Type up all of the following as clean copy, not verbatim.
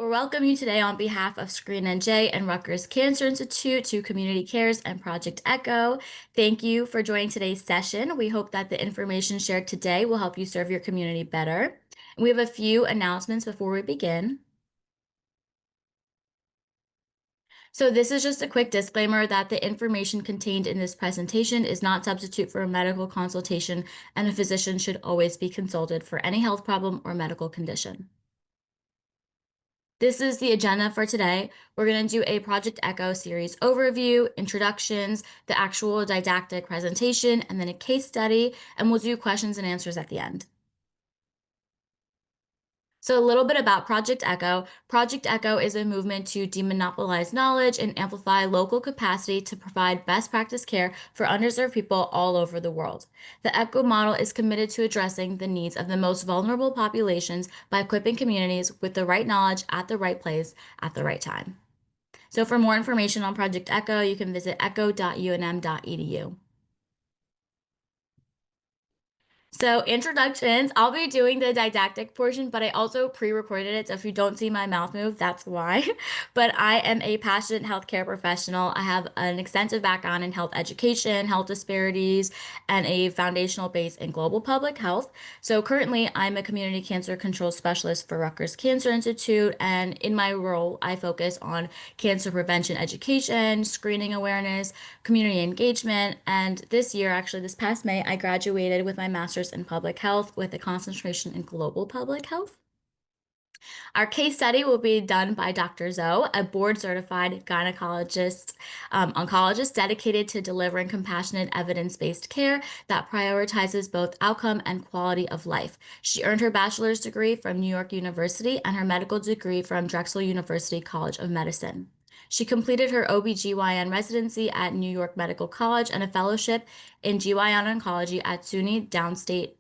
We welcome you today on behalf of Screen NJ and Rutgers Cancer Institute to Community Cares and Project Echo. Thank you for joining today's session. We hope that the information shared today will help you serve your community better. We have a few announcements before we begin. So this is just a quick disclaimer that the information contained in this presentation is not substitute for a medical consultation, and a physician should always be consulted for any health problem or medical condition. This is the agenda for today. We're going to do a Project Echo series overview, introductions, the actual didactic presentation, and then a case study, and we'll do questions and answers at the end. So a little bit about Project Echo. Project Echo is a movement to demonopolize knowledge and amplify local capacity to provide best practice care for underserved people all over the world. The Echo model is committed to addressing the needs of the most vulnerable populations by equipping communities with the right knowledge at the right place at the right time. So for more information on Project Echo, you can visit echo.unm.edu. So introductions, I'll be doing the didactic portion, but I also pre-recorded it. So if you don't see my mouth move, that's why. But I am a passionate healthcare professional. I have an extensive background in health education, health disparities, and a foundational base in global public health. So currently I'm a community cancer control specialist for Rutgers Cancer Institute. And in my role, I focus on cancer prevention education, screening awareness, community engagement. And this year, actually this past May, I graduated with my master's in public health with a concentration in global public health. Our case study will be done by Dr. Zoe, a board-certified gynecologist, oncologist dedicated to delivering compassionate, evidence-based care that prioritizes both outcome and quality of life. She earned her bachelor's degree from New York University and her medical degree from Drexel University College of Medicine. She completed her OB/GYN residency at New York Medical College and a fellowship in GYN oncology at SUNY Downstate.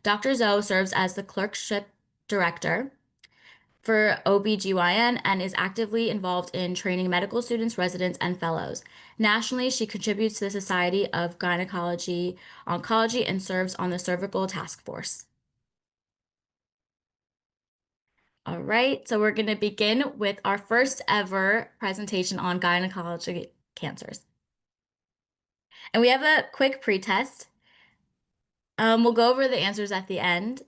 Dr. Zoe serves as the clerkship director for OB/GYN and is actively involved in training medical students, residents, and fellows. Nationally, she contributes to the Society of Gynecology Oncology and serves on the Cervical Task Force. All right, so we're going to begin with our first ever presentation on gynecology cancers. And we have a quick pretest. We'll go over the answers at the end,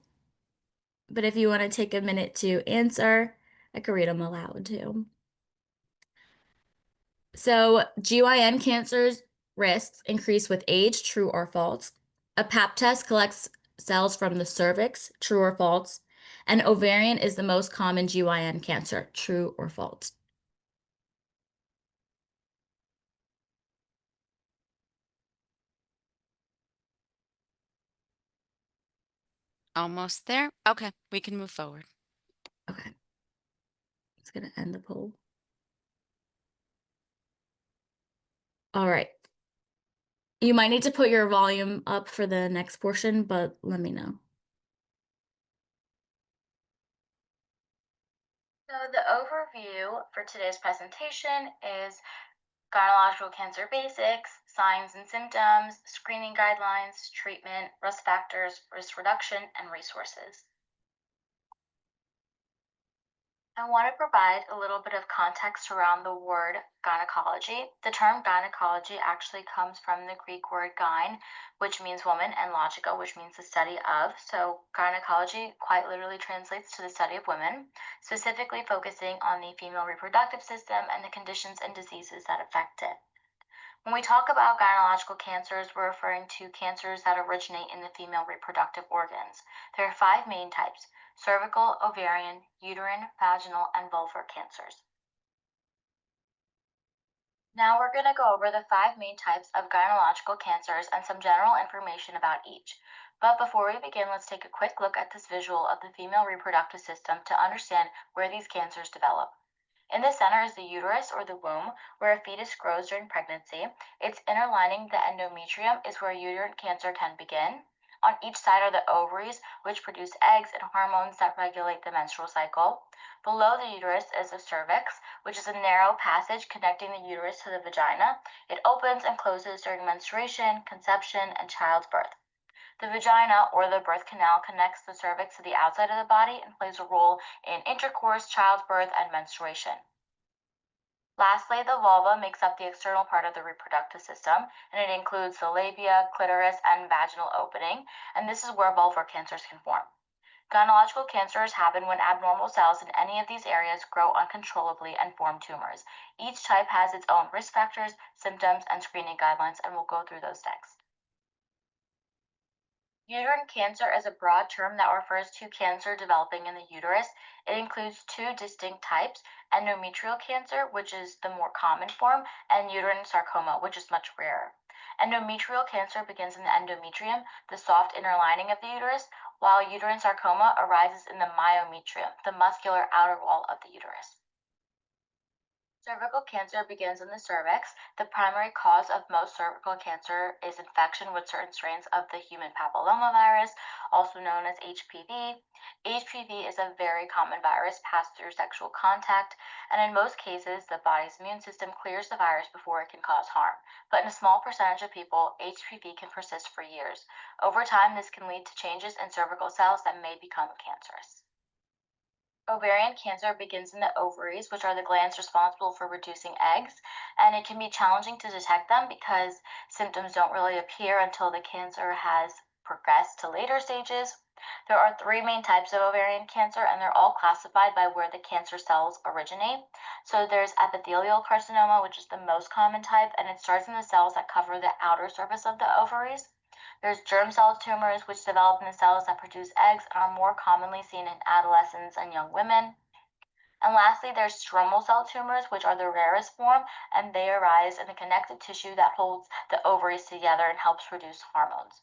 but if you want to take a minute to answer, I could read them aloud too. So GYN cancers risks increase with age, true or false. A pap test collects cells from the cervix, true or false. And ovarian is the most common GYN cancer, true or false. Almost there. Okay, we can move forward. Okay, it's gonna end the poll. All right. You might need to put your volume up for the next portion, but let me know. So the overview for today's presentation is gynecological cancer basics, signs and symptoms, screening guidelines, treatment, risk factors, risk reduction, and resources. I want to provide a little bit of context around the word gynecology. The term gynecology actually comes from the Greek word gyne, which means woman, and logica, which means the study of. So gynecology quite literally translates to the study of women, specifically focusing on the female reproductive system and the conditions and diseases that affect it. When we talk about gynecological cancers, we're referring to cancers that originate in the female reproductive organs. There are 5 main types: cervical, ovarian, uterine, vaginal, and vulvar cancers. Now we're going to go over the 5 main types of gynecological cancers and some general information about each. But before we begin, let's take a quick look at this visual of the female reproductive system to understand where these cancers develop. In the center is the uterus or the womb, where a fetus grows during pregnancy. Its inner lining, the endometrium, is where uterine cancer can begin. On each side are the ovaries, which produce eggs and hormones that regulate the menstrual cycle. Below the uterus is the cervix, which is a narrow passage connecting the uterus to the vagina. It opens and closes during menstruation, conception, and childbirth. The vagina or the birth canal connects the cervix to the outside of the body and plays a role in intercourse, childbirth, and menstruation. Lastly, the vulva makes up the external part of the reproductive system, and it includes the labia, clitoris, and vaginal opening, and this is where vulvar cancers can form. Gynecological cancers happen when abnormal cells in any of these areas grow uncontrollably and form tumors. Each type has its own risk factors, symptoms, and screening guidelines, and we'll go through those next. Uterine cancer is a broad term that refers to cancer developing in the uterus. It includes two distinct types: endometrial cancer, which is the more common form, and uterine sarcoma, which is much rarer. Endometrial cancer begins in the endometrium, the soft inner lining of the uterus, while uterine sarcoma arises in the myometrium, the muscular outer wall of the uterus. Cervical cancer begins in the cervix. The primary cause of most cervical cancer is infection with certain strains of the human papillomavirus, also known as HPV. HPV is a very common virus passed through sexual contact, and in most cases, the body's immune system clears the virus before it can cause harm. But in a small percentage of people, HPV can persist for years. Over time, this can lead to changes in cervical cells that may become cancerous. Ovarian cancer begins in the ovaries, which are the glands responsible for producing eggs, and it can be challenging to detect them because symptoms don't really appear until the cancer has progressed to later stages. There are three main types of ovarian cancer, and they're all classified by where the cancer cells originate. So there's epithelial carcinoma, which is the most common type, and it starts in the cells that cover the outer surface of the ovaries. There's germ cell tumors, which develop in the cells that produce eggs and are more commonly seen in adolescents and young women. And lastly, there's stromal cell tumors, which are the rarest form, and they arise in the connective tissue that holds the ovaries together and helps produce hormones.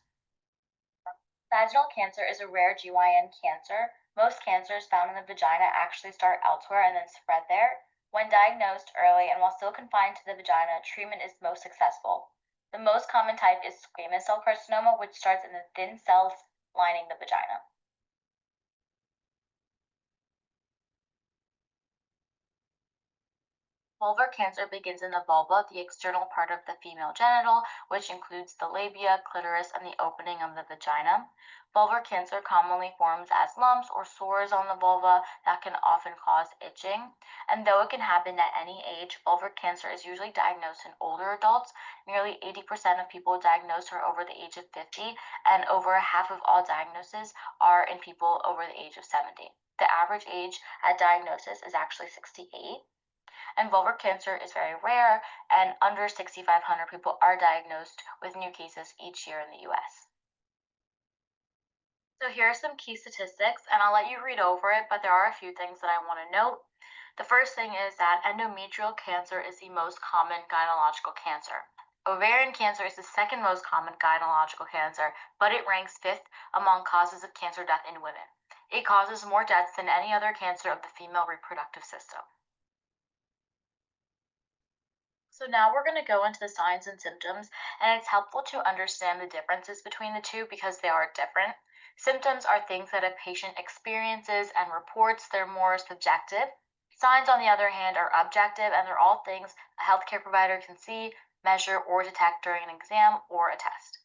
Vaginal cancer is a rare GYN cancer. Most cancers found in the vagina actually start elsewhere and then spread there. When diagnosed early and while still confined to the vagina, treatment is most successful. The most common type is squamous cell carcinoma, which starts in the thin cells lining the vagina. Vulvar cancer begins in the vulva, the external part of the female genital, which includes the labia, clitoris, and the opening of the vagina. Vulvar cancer commonly forms as lumps or sores on the vulva that can often cause itching. And though it can happen at any age, vulvar cancer is usually diagnosed in older adults. Nearly 80% of people diagnosed are over the age of 50, and over half of all diagnoses are in people over the age of 70. The average age at diagnosis is actually 68, and vulvar cancer is very rare, and under 6,500 people are diagnosed with new cases each year in the US. So here are some key statistics, and I'll let you read over it, but there are a few things that I want to note. The first thing is that endometrial cancer is the most common gynecological cancer. Ovarian cancer is the second most common gynecological cancer, but it ranks fifth among causes of cancer death in women. It causes more deaths than any other cancer of the female reproductive system. So now we're going to go into the signs and symptoms, and it's helpful to understand the differences between the two because they are different. Symptoms are things that a patient experiences and reports, they're more subjective. Signs, on the other hand, are objective, and they're all things a healthcare provider can see, measure, or detect during an exam or a test.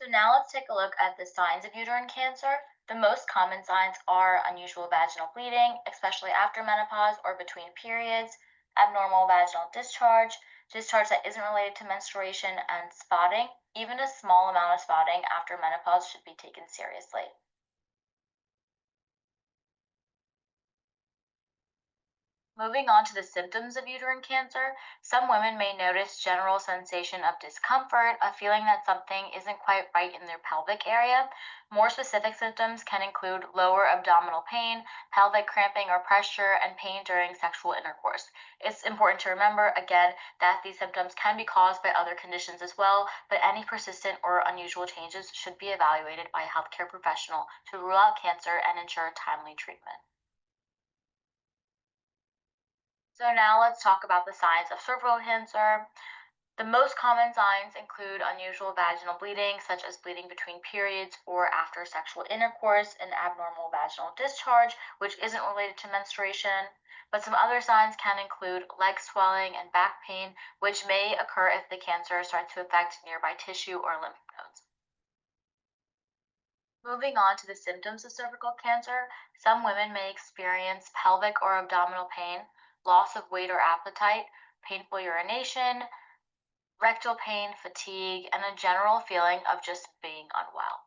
So now let's take a look at the signs of uterine cancer. The most common signs are unusual vaginal bleeding, especially after menopause or between periods, abnormal vaginal discharge, discharge that isn't related to menstruation, and spotting. Even a small amount of spotting after menopause should be taken seriously. Moving on to the symptoms of uterine cancer, some women may notice general sensation of discomfort, a feeling that something isn't quite right in their pelvic area. More specific symptoms can include lower abdominal pain, pelvic cramping or pressure, and pain during sexual intercourse. It's important to remember, again, that these symptoms can be caused by other conditions as well, but any persistent or unusual changes should be evaluated by a healthcare professional to rule out cancer and ensure timely treatment. So now let's talk about the signs of cervical cancer. The most common signs include unusual vaginal bleeding, such as bleeding between periods or after sexual intercourse, and abnormal vaginal discharge, which isn't related to menstruation. But some other signs can include leg swelling and back pain, which may occur if the cancer starts to affect nearby tissue or lymph nodes. Moving on to the symptoms of cervical cancer, some women may experience pelvic or abdominal pain, loss of weight or appetite, painful urination, rectal pain, fatigue, and a general feeling of just being unwell.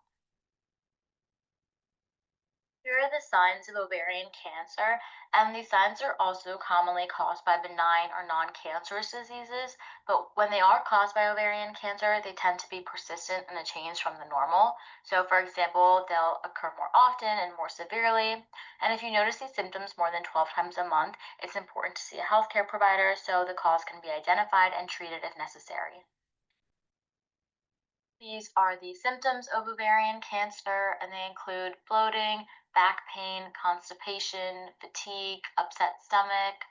Here are the signs of ovarian cancer, and these signs are also commonly caused by benign or non-cancerous diseases, but when they are caused by ovarian cancer, they tend to be persistent and a change from the normal. So, for example, they'll occur more often and more severely. And if you notice these symptoms more than 12 times a month, it's important to see a healthcare provider so the cause can be identified and treated if necessary. These are the symptoms of ovarian cancer, and they include bloating, back pain, constipation, fatigue, upset stomach.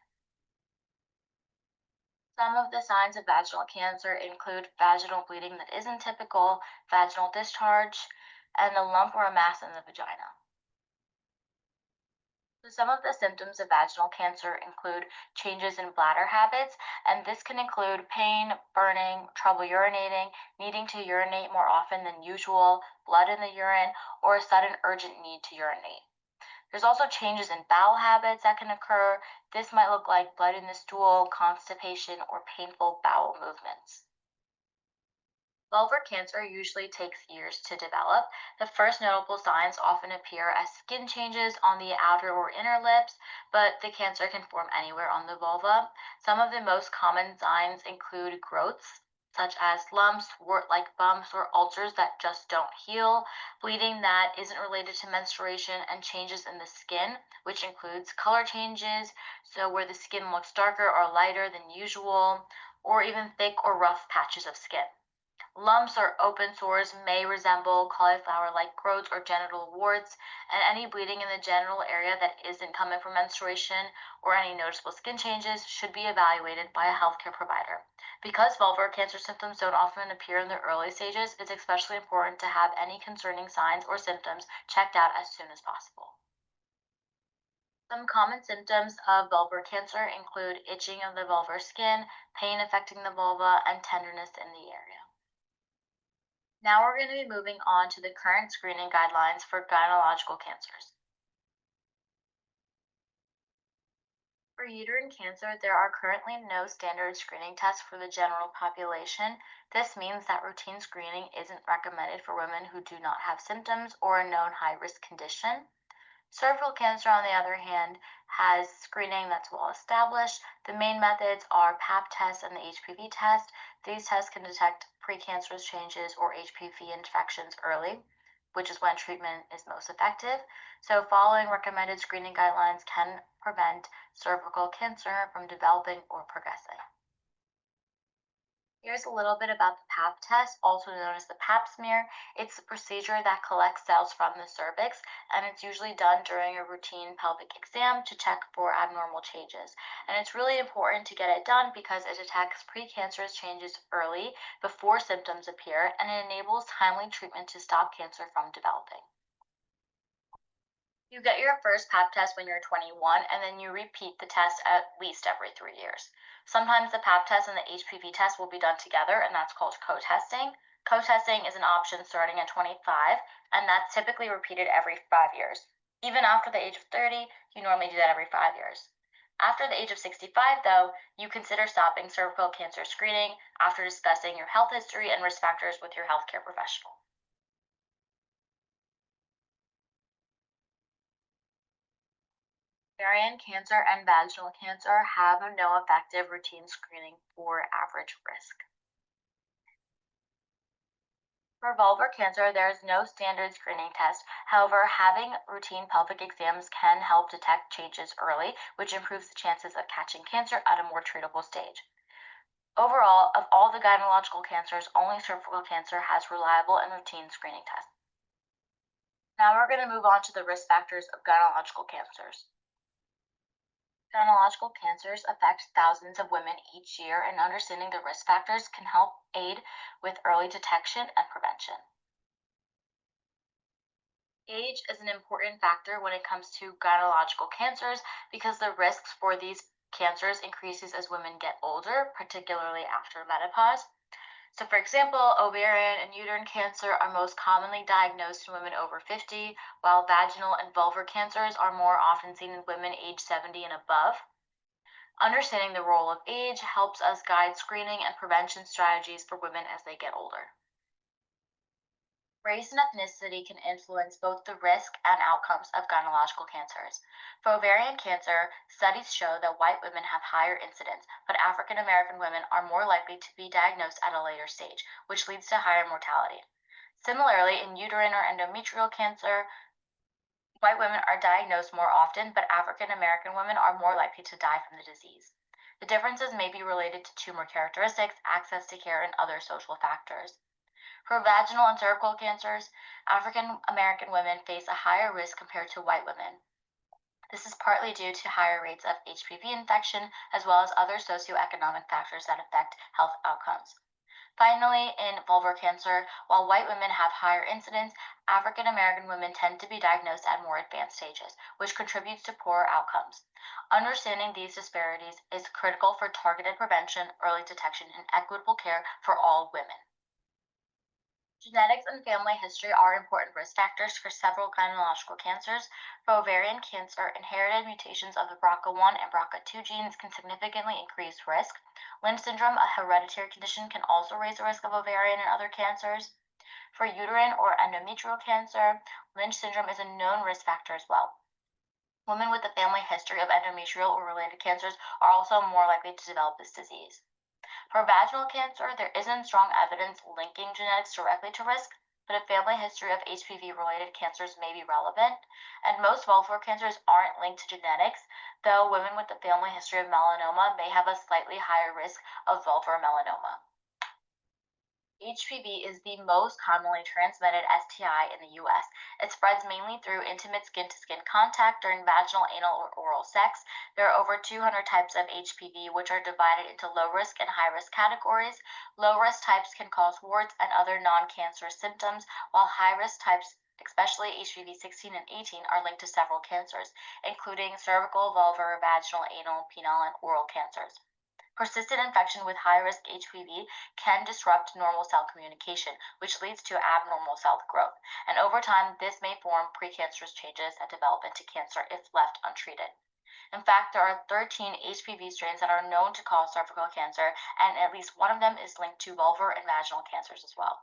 Some of the signs of vaginal cancer include vaginal bleeding that isn't typical, vaginal discharge, and a lump or a mass in the vagina. So some of the symptoms of vaginal cancer include changes in bladder habits, and this can include pain, burning, trouble urinating, needing to urinate more often than usual, blood in the urine, or a sudden urgent need to urinate. There's also changes in bowel habits that can occur. This might look like blood in the stool, constipation, or painful bowel movements. Vulvar cancer usually takes years to develop. The first notable signs often appear as skin changes on the outer or inner lips, but the cancer can form anywhere on the vulva. Some of the most common signs include growths, such as lumps, wart like bumps, or ulcers that just don't heal, bleeding that isn't related to menstruation, and changes in the skin, which includes color changes, so where the skin looks darker or lighter than usual, or even thick or rough patches of skin. Lumps or open sores may resemble cauliflower-like growths or genital warts, and any bleeding in the genital area that isn't coming from menstruation or any noticeable skin changes should be evaluated by a healthcare provider. Because vulvar cancer symptoms don't often appear in the early stages, it's especially important to have any concerning signs or symptoms checked out as soon as possible. Some common symptoms of vulvar cancer include itching of the vulvar skin, pain affecting the vulva, and tenderness in the area. Now we're going to be moving on to the current screening guidelines for gynecological cancers. For uterine cancer, there are currently no standard screening tests for the general population. This means that routine screening isn't recommended for women who do not have symptoms or a known high risk condition. Cervical cancer, on the other hand, has screening that's well established. The main methods are Pap test and the HPV test. These tests can detect precancerous changes or HPV infections early, which is when treatment is most effective. So, following recommended screening guidelines can prevent cervical cancer from developing or progressing. Here's a little bit about the Pap test, also known as the Pap smear. It's a procedure that collects cells from the cervix, and it's usually done during a routine pelvic exam to check for abnormal changes. And it's really important to get it done because it detects precancerous changes early before symptoms appear, and it enables timely treatment to stop cancer from developing. You get your first Pap test when you're 21, and then you repeat the test at least every 3 years. Sometimes the Pap test and the HPV test will be done together, and that's called co-testing. Co-testing is an option starting at 25, and that's typically repeated every 5 years. Even after the age of 30, you normally do that every 5 years. After the age of 65, though, you consider stopping cervical cancer screening after discussing your health history and risk factors with your healthcare professional. Ovarian cancer and vaginal cancer have no effective routine screening for average risk. For vulvar cancer, there is no standard screening test. However, having routine pelvic exams can help detect changes early, which improves the chances of catching cancer at a more treatable stage. Overall, of all the gynecological cancers, only cervical cancer has reliable and routine screening tests. Now we're going to move on to the risk factors of gynecological cancers. Gynecological cancers affect thousands of women each year, and understanding the risk factors can help aid with early detection and prevention. Age is an important factor when it comes to gynecological cancers because the risks for these cancers increases as women get older, particularly after menopause. So, for example, ovarian and uterine cancer are most commonly diagnosed in women over 50, while vaginal and vulvar cancers are more often seen in women age 70 and above. Understanding the role of age helps us guide screening and prevention strategies for women as they get older. Race and ethnicity can influence both the risk and outcomes of gynecological cancers. For ovarian cancer, studies show that white women have higher incidence, but African American women are more likely to be diagnosed at a later stage, which leads to higher mortality. Similarly, in uterine or endometrial cancer, white women are diagnosed more often, but African American women are more likely to die from the disease. The differences may be related to tumor characteristics, access to care, and other social factors. For vaginal and cervical cancers, African American women face a higher risk compared to white women. This is partly due to higher rates of HPV infection as well as other socioeconomic factors that affect health outcomes. Finally, in vulvar cancer, while white women have higher incidence, African American women tend to be diagnosed at more advanced stages, which contributes to poorer outcomes. Understanding these disparities is critical for targeted prevention, early detection, and equitable care for all women. Genetics and family history are important risk factors for several gynecological cancers. For ovarian cancer, inherited mutations of the BRCA1 and BRCA2 genes can significantly increase risk. Lynch syndrome, a hereditary condition, can also raise the risk of ovarian and other cancers. For uterine or endometrial cancer, Lynch syndrome is a known risk factor as well. Women with a family history of endometrial or related cancers are also more likely to develop this disease. For vaginal cancer, there isn't strong evidence linking genetics directly to risk, but a family history of HPV related cancers may be relevant. And most vulvar cancers aren't linked to genetics, though women with a family history of melanoma may have a slightly higher risk of vulvar melanoma. HPV is the most commonly transmitted STI in the US. It spreads mainly through intimate skin to skin contact during vaginal, anal, or oral sex. There are over 200 types of HPV, which are divided into low risk and high risk categories. Low risk types can cause warts and other non cancerous symptoms, while high risk types, especially HPV 16 and 18, are linked to several cancers, including cervical, vulvar, vaginal, anal, penile, and oral cancers. Persistent infection with high risk HPV can disrupt normal cell communication, which leads to abnormal cell growth. And over time, this may form precancerous changes that develop into cancer if left untreated. In fact, there are 13 HPV strains that are known to cause cervical cancer, and at least one of them is linked to vulvar and vaginal cancers as well.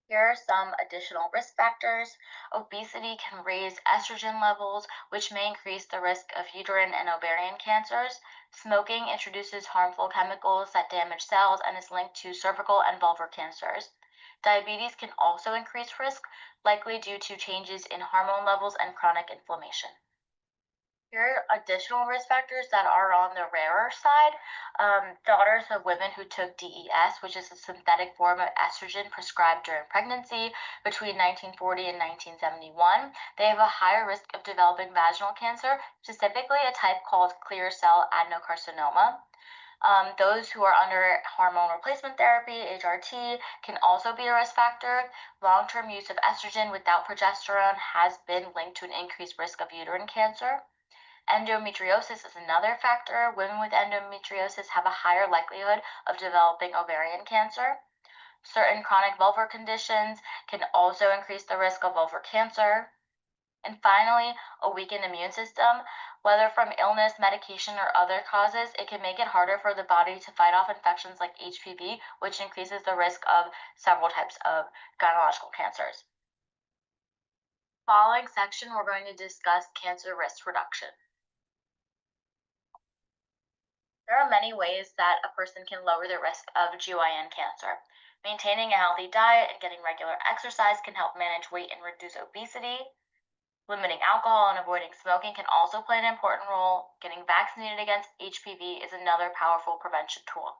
Here are some additional risk factors. Obesity can raise estrogen levels, which may increase the risk of uterine and ovarian cancers. Smoking introduces harmful chemicals that damage cells and is linked to cervical and vulvar cancers. Diabetes can also increase risk, likely due to changes in hormone levels and chronic inflammation. Here are additional risk factors that are on the rarer side. Daughters of women who took DES, which is a synthetic form of estrogen prescribed during pregnancy between 1940 and 1971, they have a higher risk of developing vaginal cancer, specifically a type called clear cell adenocarcinoma. Those who are under hormone replacement therapy, HRT, can also be a risk factor. Long term use of estrogen without progesterone has been linked to an increased risk of uterine cancer. Endometriosis is another factor. Women with endometriosis have a higher likelihood of developing ovarian cancer. Certain chronic vulvar conditions can also increase the risk of vulvar cancer. And finally, a weakened immune system. Whether from illness, medication, or other causes, it can make it harder for the body to fight off infections like HPV, which increases the risk of several types of gynecological cancers. Following section, we're going to discuss cancer risk reduction. There are many ways that a person can lower the risk of GYN cancer. Maintaining a healthy diet and getting regular exercise can help manage weight and reduce obesity. Limiting alcohol and avoiding smoking can also play an important role. Getting vaccinated against HPV is another powerful prevention tool.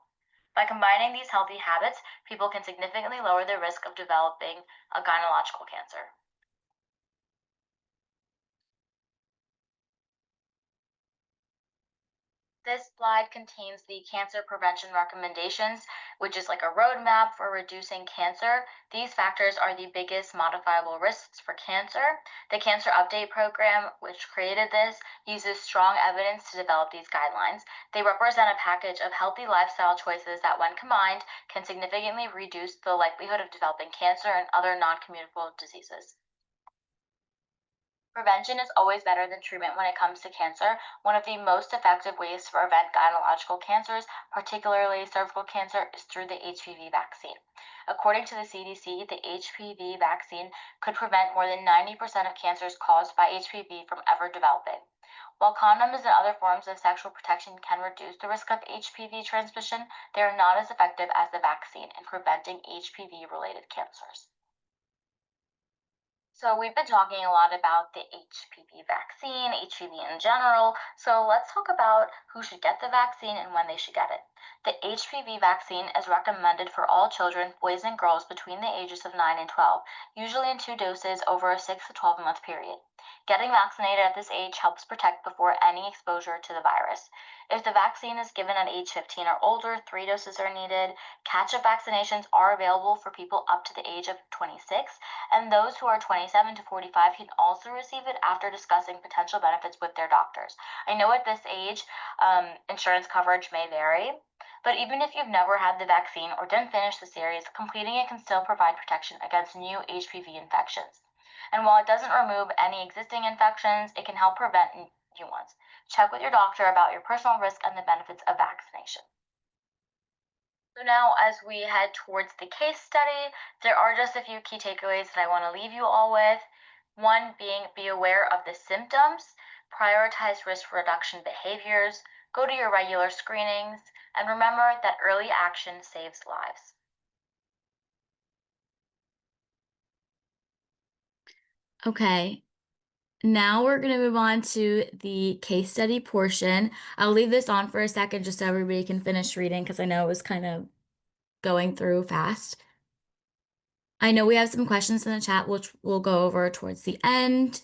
By combining these healthy habits, people can significantly lower the risk of developing a gynecological cancer. This slide contains the cancer prevention recommendations, which is like a roadmap for reducing cancer. These factors are the biggest modifiable risks for cancer. The Cancer Update Program, which created this, uses strong evidence to develop these guidelines. They represent a package of healthy lifestyle choices that, when combined, can significantly reduce the likelihood of developing cancer and other non communicable diseases. Prevention is always better than treatment when it comes to cancer. One of the most effective ways to prevent gynecological cancers, particularly cervical cancer, is through the HPV vaccine. According to the CDC, the HPV vaccine could prevent more than 90% of cancers caused by HPV from ever developing. While condoms and other forms of sexual protection can reduce the risk of HPV transmission, they are not as effective as the vaccine in preventing HPV related cancers. So we've been talking a lot about the HPV vaccine, HPV in general. So let's talk about who should get the vaccine and when they should get it. The HPV vaccine is recommended for all children, boys and girls between the ages of 9 and 12, usually in 2 doses over a 6 to 12-month period. Getting vaccinated at this age helps protect before any exposure to the virus. If the vaccine is given at age 15 or older, 3 doses are needed. Catch-up vaccinations are available for people up to the age of 26, and those who are 27 to 45 can also receive it after discussing potential benefits with their doctors. I know at this age, insurance coverage may vary, but even if you've never had the vaccine or didn't finish the series, completing it can still provide protection against new HPV infections. And while it doesn't remove any existing infections, it can help prevent new ones. Check with your doctor about your personal risk and the benefits of vaccination. So now, as we head towards the case study, there are just a few key takeaways that I want to leave you all with. One being, be aware of the symptoms, prioritize risk reduction behaviors, go to your regular screenings, and remember that early action saves lives. Okay, now we're going to move on to the case study portion. I'll leave this on for a second just so everybody can finish reading because I know it was kind of going through fast. I know we have some questions in the chat, which we'll go over towards the end.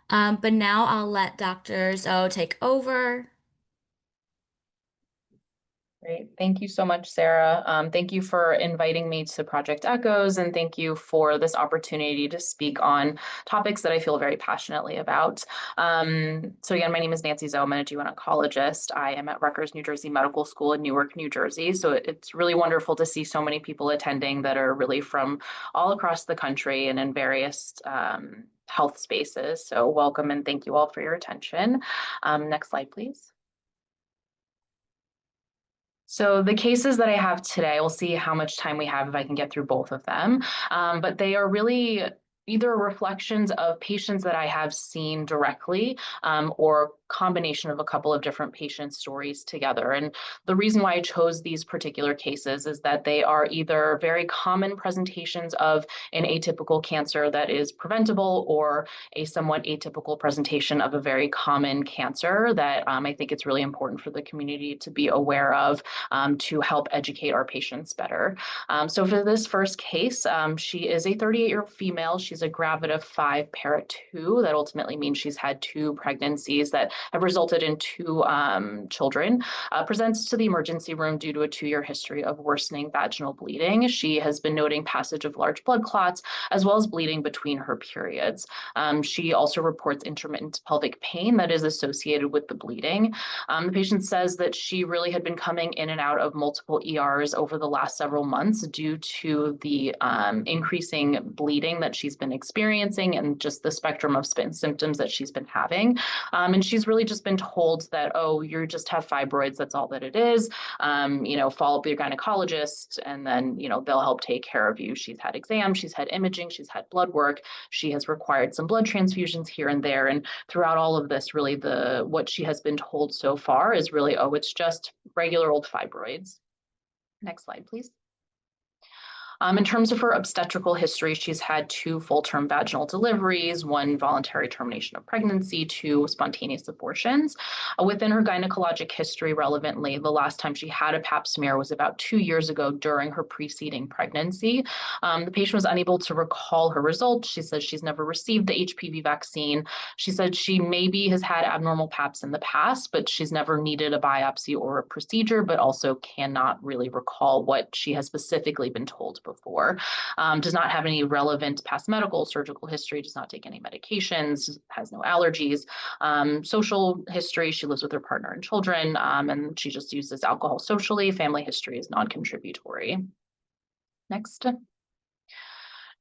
But now I'll let Dr. Zoe take over. Great. Thank you so much, Sarah. Thank you for inviting me to Project Echoes, and thank you for this opportunity to speak on topics that I feel very passionately about. So again, my name is Nancy Zoe. I'm a GYN oncologist. I am at Rutgers, New Jersey Medical School in Newark, New Jersey. So it's really wonderful to see so many people attending that are really from all across the country and in various health spaces. So welcome and thank you all for your attention. Next slide, please. So the cases that I have today, we'll see how much time we have if I can get through both of them. But they are really either reflections of patients that I have seen directly or combination of a couple of different patient stories together. And the reason why I chose these particular cases is that they are either very common presentations of an atypical cancer that is preventable or a somewhat atypical presentation of a very common cancer that I think it's really important for the community to be aware of to help educate our patients better. So for this first case, she is a 38-year-old female. She's a gravid of 5 parent 2. That ultimately means she's had 2 pregnancies that have resulted in 2 children. Presents to the emergency room due to a 2-year history of worsening vaginal bleeding. She has been noting passage of large blood clots as well as bleeding between her periods. She also reports intermittent pelvic pain that is associated with the bleeding. The patient says that she really had been coming in and out of multiple ERs over the last several months due to the increasing bleeding that she's been experiencing and just the spectrum of symptoms that she's been having. And she's really just been told that, oh, you just have fibroids, that's all that it is. Follow up with your gynecologist and then, they'll help take care of you. She's had exams, she's had imaging, she's had blood work. She has required some blood transfusions here and there. And throughout all of this, really what she has been told so far is really, oh, it's just regular old fibroids. Next slide, please. In terms of her obstetrical history, she's had 2 full-term vaginal deliveries, 1 voluntary termination of pregnancy, 2 spontaneous abortions. Within her gynecologic history, relevantly, the last time she had a pap smear was about 2 years ago during her preceding pregnancy. The patient was unable to recall her results. She says she's never received the HPV vaccine. She said she maybe has had abnormal paps in the past, but she's never needed a biopsy or a procedure, but also cannot really recall what she has specifically been told before. Does not have any relevant past medical, surgical history, does not take any medications, has no allergies. Social history, she lives with her partner and children, and she just uses alcohol socially. Family history is non-contributory. Next.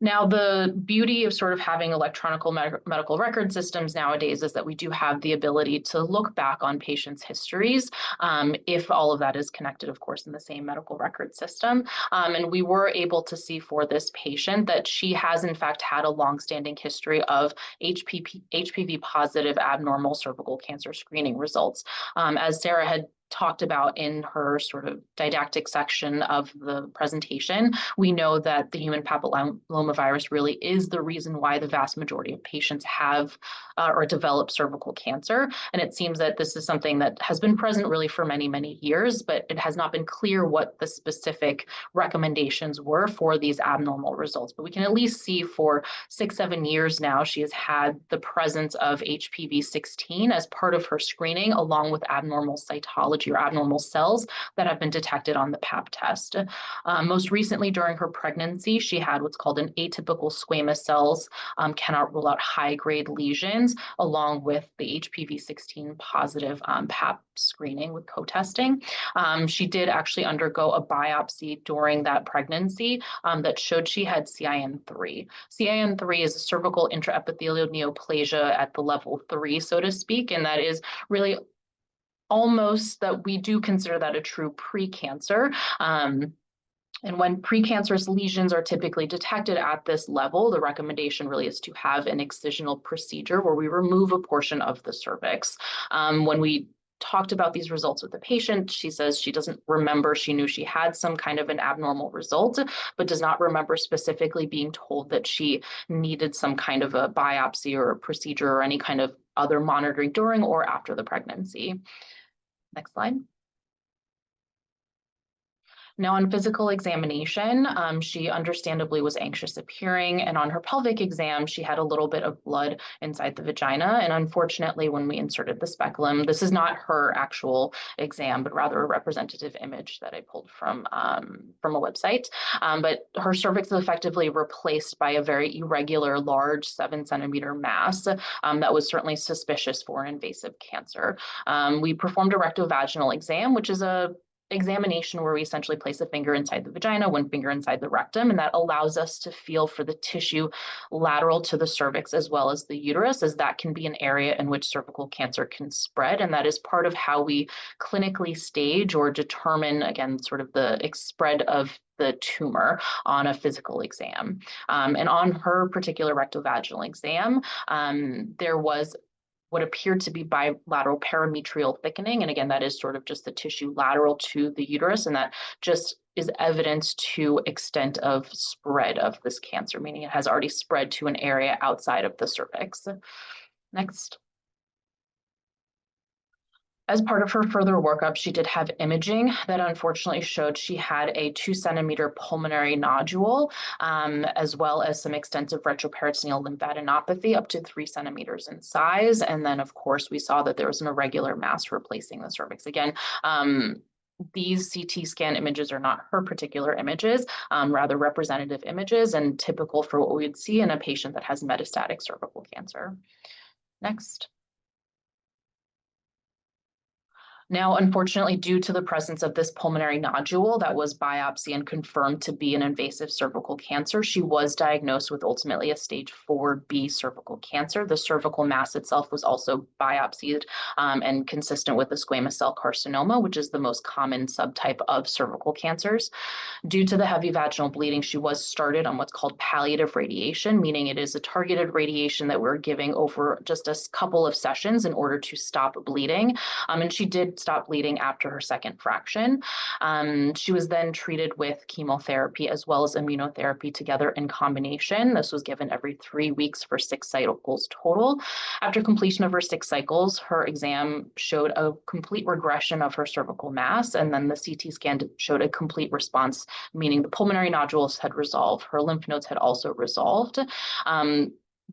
Now, the beauty of sort of having electronic medical record systems nowadays is that we do have the ability to look back on patients' histories, if all of that is connected, of course, in the same medical record system. And we were able to see for this patient that she has, in fact, had a longstanding history of HPV positive abnormal cervical cancer screening results. As Sarah had talked about in her sort of didactic section of the presentation, we know that the human papillomavirus really is the reason why the vast majority of patients have or develop cervical cancer. And it seems that this is something that has been present really for many, many years, but it has not been clear what the specific recommendations were for these abnormal results. But we can at least see for 6-7 years now, she has had the presence of HPV-16 as part of her screening, along with abnormal cytology or abnormal cells that have been detected on the pap test. Most recently, during her pregnancy, she had what's called an atypical squamous cells, cannot rule out high-grade lesions, along with the HPV-16 positive pap screening with co-testing. She did actually undergo a biopsy during that pregnancy that showed she had CIN3. CIN3 is a cervical intraepithelial neoplasia at the level 3, so to speak, and that is really almost that we do consider that a true precancer. And when precancerous lesions are typically detected at this level, the recommendation really is to have an excisional procedure where we remove a portion of the cervix. When we talked about these results with the patient, she says she doesn't remember. She knew she had some kind of an abnormal result, but does not remember specifically being told that she needed some kind of a biopsy or a procedure or any kind of other monitoring during or after the pregnancy. Next slide. Now, on physical examination, she understandably was anxious appearing, and on her pelvic exam, she had a little bit of blood inside the vagina. And unfortunately, when we inserted the speculum, this is not her actual exam, but rather a representative image that I pulled from a website. But her cervix is effectively replaced by a very irregular, large 7-centimeter mass that was certainly suspicious for an invasive cancer. We performed a rectovaginal exam, which is a examination where we essentially place a finger inside the vagina, one finger inside the rectum, and that allows us to feel for the tissue lateral to the cervix as well as the uterus, as that can be an area in which cervical cancer can spread. And that is part of how we clinically stage or determine, again, sort of the spread of the tumor on a physical exam. And on her particular rectovaginal exam, there was what appeared to be bilateral parametrial thickening. And again, that is sort of just the tissue lateral to the uterus. And that just is evidence to extent of spread of this cancer, meaning it has already spread to an area outside of the cervix. Next. As part of her further workup, she did have imaging that unfortunately showed she had a 2-centimeter pulmonary nodule, as well as some extensive retroperitoneal lymphadenopathy up to 3 centimeters in size. And then, of course, we saw that there was an irregular mass replacing the cervix. Again, these CT scan images are not her particular images, rather representative images and typical for what we would see in a patient that has metastatic cervical cancer. Next. Now, unfortunately, due to the presence of this pulmonary nodule that was biopsy and confirmed to be an invasive cervical cancer, she was diagnosed with ultimately a stage 4B cervical cancer. The cervical mass itself was also biopsied and consistent with the squamous cell carcinoma, which is the most common subtype of cervical cancers. Due to the heavy vaginal bleeding, she was started on what's called palliative radiation, meaning it is a targeted radiation that we're giving over just a couple of sessions in order to stop bleeding. And she did did stop bleeding after her second fraction. She was then treated with chemotherapy as well as immunotherapy together in combination. This was given every 3 weeks for 6 cycles total. After completion of her 6 cycles, her exam showed a complete regression of her cervical mass, and then the CT scan showed a complete response, meaning the pulmonary nodules had resolved. Her lymph nodes had also resolved.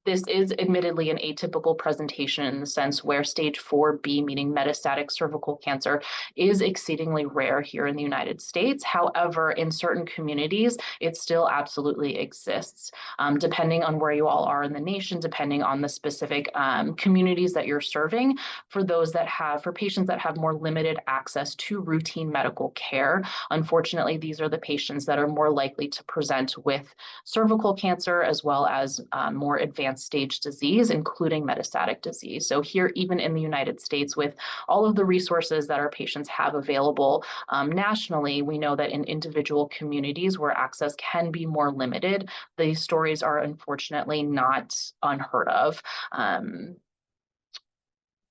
This is admittedly an atypical presentation in the sense where stage 4B, meaning metastatic cervical cancer, is exceedingly rare here in the United States. However, in certain communities, it still absolutely exists. Depending on where you all are in the nation, depending on the specific communities that you're serving, for patients that have more limited access to routine medical care, unfortunately, these are the patients that are more likely to present with cervical cancer as well as more advanced stage disease, including metastatic disease. So here, even in the United States, with all of the resources that our patients have available nationally, we know that in individual communities where access can be more limited, these stories are unfortunately not unheard of.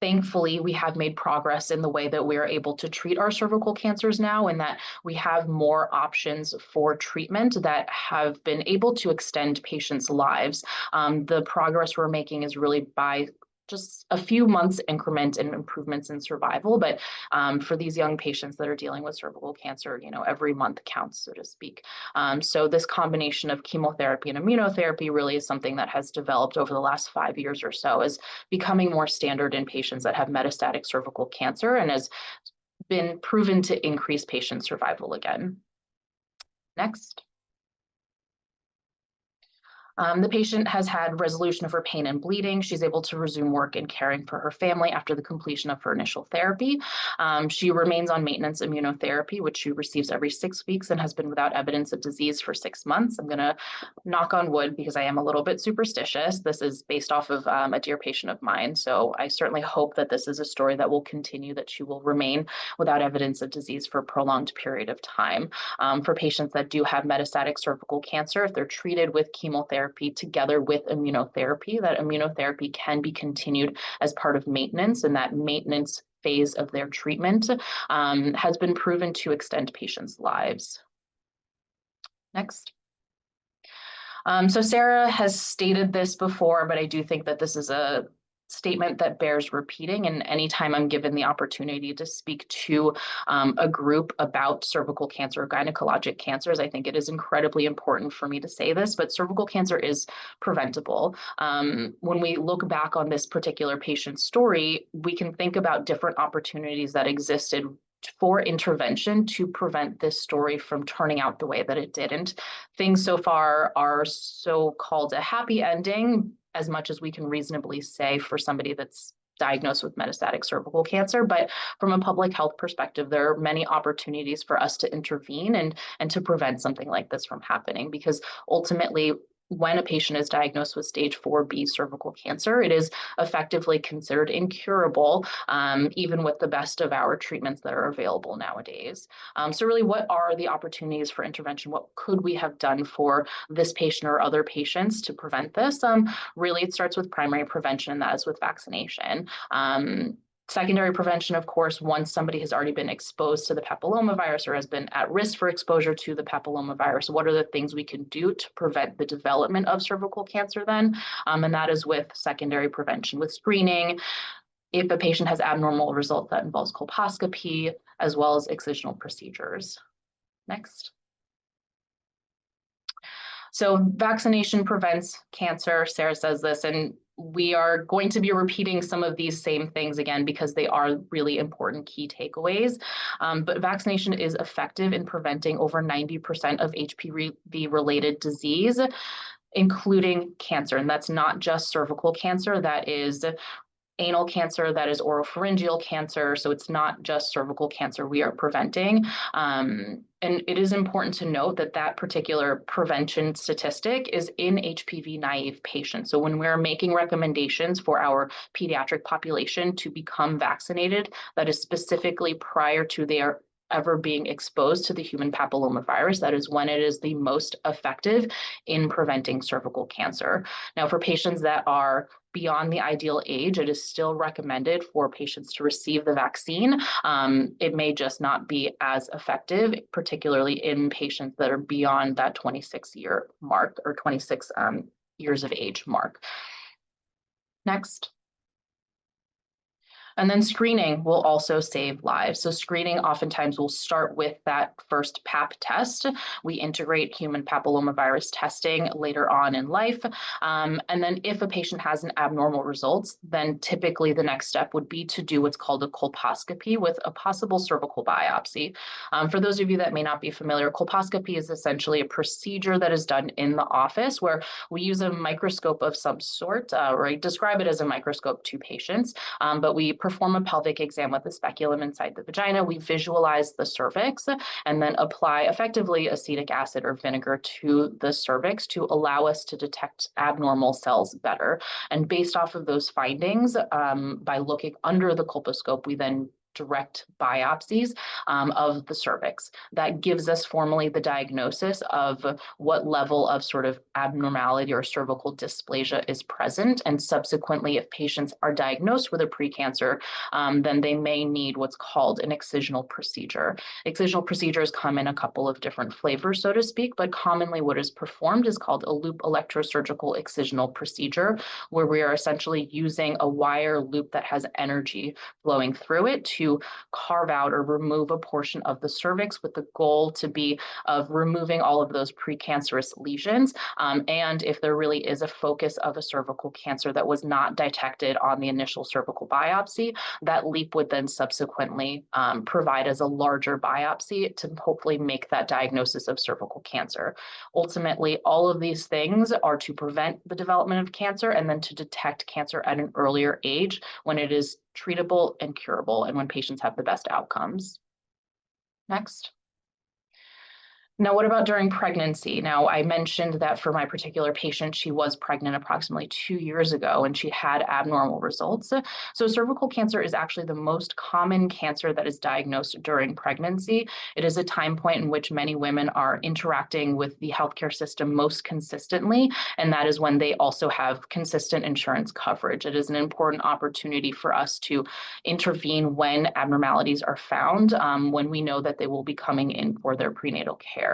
Thankfully, we have made progress in the way that we are able to treat our cervical cancers now, and that we have more options for treatment that have been able to extend patients' lives. The progress we're making is really by just a few months increment and improvements in survival. But for these young patients that are dealing with cervical cancer, every month counts, so to speak. So this combination of chemotherapy and immunotherapy really is something that has developed over the last 5 years or so, as becoming more standard in patients that have metastatic cervical cancer, and has been proven to increase patient survival again. Next. The patient has had resolution of her pain and bleeding. She's able to resume work and caring for her family after the completion of her initial therapy. She remains on maintenance immunotherapy, which she receives every 6 weeks, and has been without evidence of disease for 6 months. I'm going to knock on wood because I am a little bit superstitious. This is based off of a dear patient of mine. So I certainly hope that this is a story that will continue, that she will remain without evidence of disease for a prolonged period of time. For patients that do have metastatic cervical cancer, if they're treated with chemotherapy together with immunotherapy, that immunotherapy can be continued as part of maintenance, and that maintenance phase of their treatment has been proven to extend patients' lives. Next. So Sarah has stated this before, but I do think that this is a statement that bears repeating. And anytime I'm given the opportunity to speak to a group about cervical cancer or gynecologic cancers, I think it is incredibly important for me to say this, but cervical cancer is preventable. When we look back on this particular patient's story, we can think about different opportunities that existed for intervention to prevent this story from turning out the way that it didn't. Things so far are so-called a happy ending, as much as we can reasonably say for somebody that's diagnosed with metastatic cervical cancer. But from a public health perspective, there are many opportunities for us to intervene and to prevent something like this from happening, because ultimately, when a patient is diagnosed with stage 4B cervical cancer, it is effectively considered incurable, even with the best of our treatments that are available nowadays. So really, what are the opportunities for intervention? What could we have done for this patient or other patients to prevent this? Really, it starts with primary prevention, and that is with vaccination. Secondary prevention, of course, once somebody has already been exposed to the papillomavirus or has been at risk for exposure to the papillomavirus, what are the things we can do to prevent the development of cervical cancer then? And that is with secondary prevention, with screening. If a patient has abnormal results, that involves colposcopy, as well as excisional procedures. Next. So vaccination prevents cancer. Sarah says this, and we are going to be repeating some of these same things again because they are really important key takeaways. But vaccination is effective in preventing over 90% of HPV-related disease, including cancer. And that's not just cervical cancer, that is anal cancer, that is oropharyngeal cancer. So it's not just cervical cancer we are preventing. And it is important to note that that particular prevention statistic is in HPV naive patients. So when we're making recommendations for our pediatric population to become vaccinated, that is specifically prior to their ever being exposed to the human papillomavirus. That is when it is the most effective in preventing cervical cancer. Now, for patients that are beyond the ideal age, it is still recommended for patients to receive the vaccine. It may just not be as effective, particularly in patients that are beyond that 26-year mark or 26 years of age mark. Next. And then screening will also save lives. So screening oftentimes will start with that first pap test. We integrate human papillomavirus testing later on in life. And then if a patient has an abnormal results, then typically the next step would be to do what's called a colposcopy with a possible cervical biopsy. For those of you that may not be familiar, colposcopy is essentially a procedure that is done in the office where we use a microscope of some sort, or I describe it as a microscope to patients, but we perform a pelvic exam with a speculum inside the vagina. We visualize the cervix and then apply effectively acetic acid or vinegar to the cervix to allow us to detect abnormal cells better. And based off of those findings, by looking under the colposcope, we then direct biopsies of the cervix. That gives us formally the diagnosis of what level of sort of abnormality or cervical dysplasia is present. And subsequently, if patients are diagnosed with a precancer, then they may need what's called an excisional procedure. Excisional procedures come in a couple of different flavors, so to speak, but commonly what is performed is called a loop electrosurgical excisional procedure, where we are essentially using a wire loop that has energy flowing through it to carve out or remove a portion of the cervix with the goal to be of removing all of those precancerous lesions. And if there really is a focus of a cervical cancer that was not detected on the initial cervical biopsy, that leap would then subsequently provide as a larger biopsy to hopefully make that diagnosis of cervical cancer. Ultimately, all of these things are to prevent the development of cancer and then to detect cancer at an earlier age when it is treatable and curable and when patients have the best outcomes. Next. Now, what about during pregnancy? Now, I mentioned that for my particular patient, she was pregnant approximately 2 years ago and she had abnormal results. So cervical cancer is actually the most common cancer that is diagnosed during pregnancy. It is a time point in which many women are interacting with the healthcare system most consistently, and that is when they also have consistent insurance coverage. It is an important opportunity for us to intervene when abnormalities are found, when we know that they will be coming in for their prenatal care.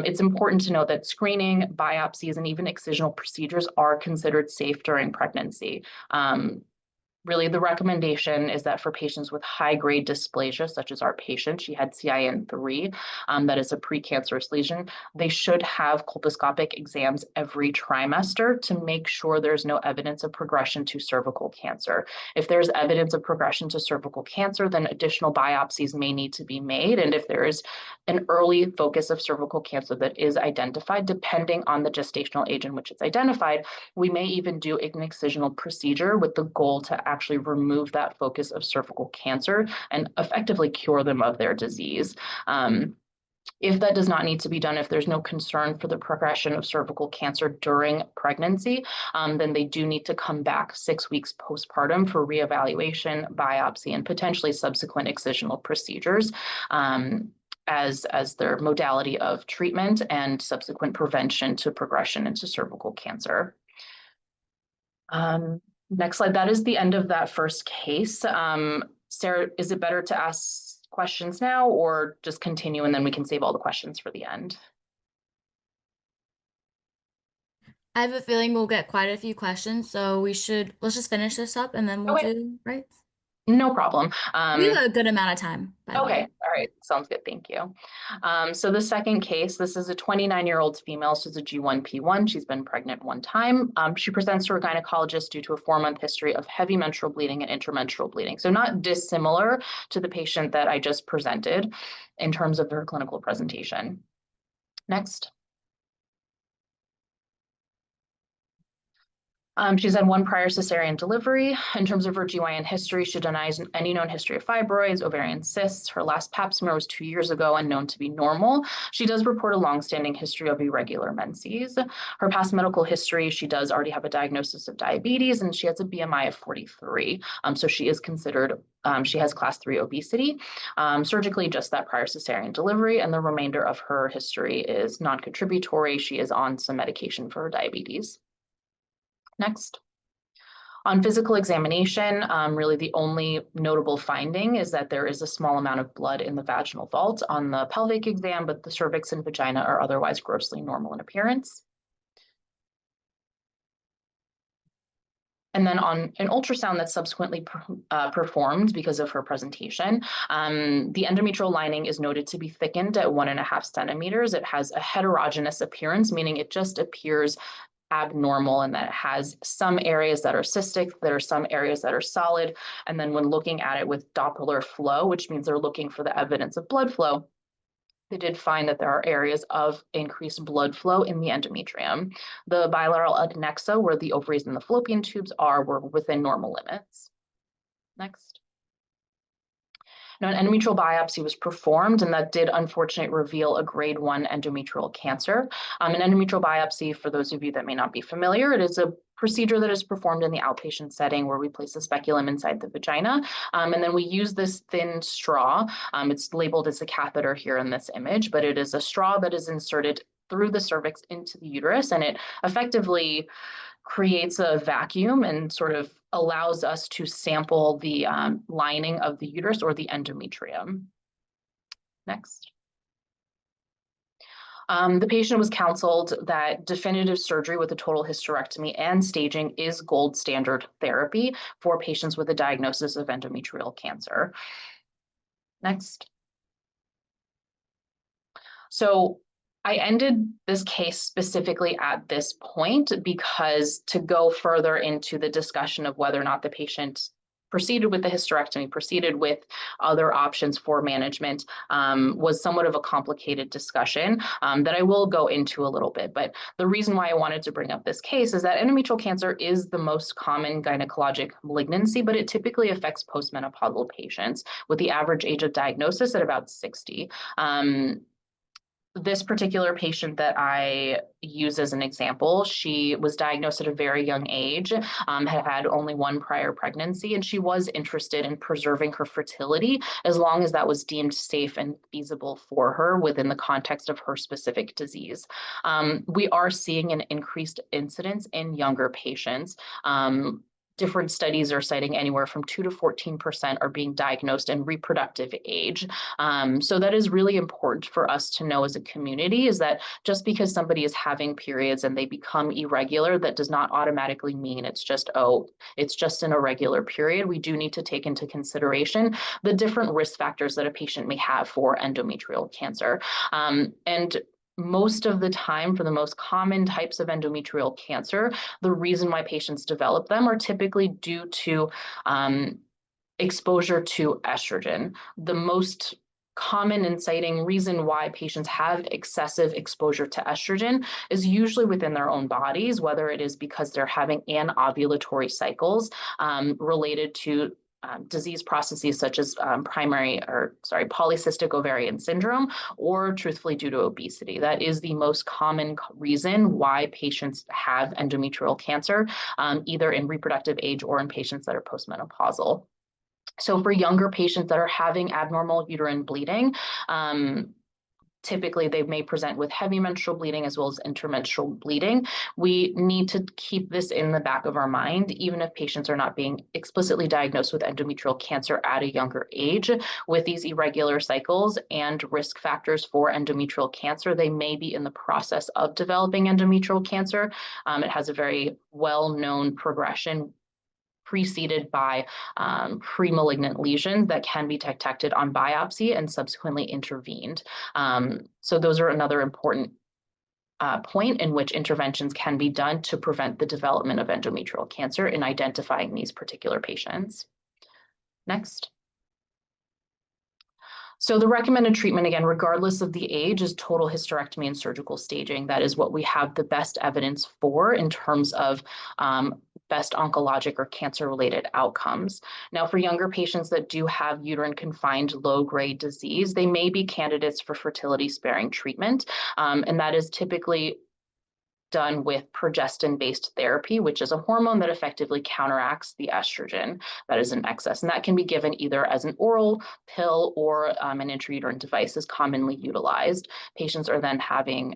It's important to note that screening, biopsies, and even excisional procedures are considered safe during pregnancy. Really, the recommendation is that for patients with high-grade dysplasia, such as our patient, she had CIN3, that is a precancerous lesion, they should have colposcopic exams every trimester to make sure there's no evidence of progression to cervical cancer. If there's evidence of progression to cervical cancer, then additional biopsies may need to be made. And if there is an early focus of cervical cancer that is identified, depending on the gestational age in which it's identified, we may even do an excisional procedure with the goal to actually remove that focus of cervical cancer and effectively cure them of their disease. If that does not need to be done, if there's no concern for the progression of cervical cancer during pregnancy, then they do need to come back 6 weeks postpartum for reevaluation, biopsy, and potentially subsequent excisional procedures. As their modality of treatment and subsequent prevention to progression into cervical cancer. Next slide. That is the end of that first case. Sarah, is it better to ask questions now or just continue and then we can save all the questions for the end? I have a feeling we'll get quite a few questions, so let's just finish this up and then we'll do, right? No problem. We have a good amount of time, by the way. Okay, all right, sounds good, thank you. So the second case, this is a 29-year-old female, she's a G1P1, she's been pregnant 1 time. She presents to her gynecologist due to a 4-month history of heavy menstrual bleeding and intermenstrual bleeding. So not dissimilar to the patient that I just presented in terms of her clinical presentation. Next. She's had 1 prior cesarean delivery. In terms of her GYN history, she denies any known history of fibroids, ovarian cysts. Her last pap smear was 2 years ago and known to be normal. She does report a longstanding history of irregular menses. Her past medical history, she does already have a diagnosis of diabetes and she has a BMI of 43. So she is considered, she has class 3 obesity. Surgically, just that prior cesarean delivery, and the remainder of her history is non-contributory. She is on some medication for her diabetes. Next. On physical examination, really the only notable finding is that there is a small amount of blood in the vaginal vault on the pelvic exam, but the cervix and vagina are otherwise grossly normal in appearance. And then on an ultrasound that's subsequently performed because of her presentation, the endometrial lining is noted to be thickened at 1.5 centimeters. It has a heterogeneous appearance, meaning it just appears abnormal and that it has some areas that are cystic, there are some areas that are solid. And then when looking at it with Doppler flow, which means they're looking for the evidence of blood flow, they did find that there are areas of increased blood flow in the endometrium. The bilateral adnexa, where the ovaries and the fallopian tubes are, were within normal limits. Next. Now, an endometrial biopsy was performed, and that did unfortunately reveal a grade 1 endometrial cancer. An endometrial biopsy, for those of you that may not be familiar, it is a procedure that is performed in the outpatient setting where we place a speculum inside the vagina, and then we use this thin straw. It's labeled as a catheter here in this image, but it is a straw that is inserted through the cervix into the uterus, and it effectively creates a vacuum and sort of allows us to sample the lining of the uterus or the endometrium. Next. The patient was counseled that definitive surgery with a total hysterectomy and staging is gold standard therapy for patients with a diagnosis of endometrial cancer. Next. So I ended this case specifically at this point because to go further into the discussion of whether or not the patient proceeded with the hysterectomy, proceeded with other options for management, was somewhat of a complicated discussion that I will go into a little bit. But the reason why I wanted to bring up this case is that endometrial cancer is the most common gynecologic malignancy, but it typically affects postmenopausal patients with the average age of diagnosis at about 60. This particular patient that I use as an example, she was diagnosed at a very young age, had had only one prior pregnancy, and she was interested in preserving her fertility as long as that was deemed safe and feasible for her within the context of her specific disease. We are seeing an increased incidence in younger patients. Different studies are citing anywhere from 2 to 14% are being diagnosed in reproductive age. So that is really important for us to know as a community, is that just because somebody is having periods and they become irregular, that does not automatically mean it's just, oh, it's just an irregular period. We do need to take into consideration the different risk factors that a patient may have for endometrial cancer. And most of the time, for the most common types of endometrial cancer, the reason why patients develop them are typically due to exposure to estrogen. The most common inciting reason why patients have excessive exposure to estrogen is usually within their own bodies, whether it is because they're having anovulatory cycles related to disease processes such as polycystic ovarian syndrome, or truthfully due to obesity. That is the most common reason why patients have endometrial cancer, either in reproductive age or in patients that are postmenopausal. So for younger patients that are having abnormal uterine bleeding, typically they may present with heavy menstrual bleeding as well as intermenstrual bleeding. We need to keep this in the back of our mind, even if patients are not being explicitly diagnosed with endometrial cancer at a younger age. With these irregular cycles and risk factors for endometrial cancer, they may be in the process of developing endometrial cancer. It has a very well-known progression preceded by pre-malignant lesions that can be detected on biopsy and subsequently intervened. So those are another important point in which interventions can be done to prevent the development of endometrial cancer in identifying these particular patients. Next. So the recommended treatment, again, regardless of the age, is total hysterectomy and surgical staging. That is what we have the best evidence for in terms of best oncologic or cancer-related outcomes. Now, for younger patients that do have uterine confined low-grade disease, they may be candidates for fertility-sparing treatment, and that is typically done with progestin-based therapy, which is a hormone that effectively counteracts the estrogen that is in excess. And that can be given either as an oral pill or an intrauterine device is commonly utilized. Patients are then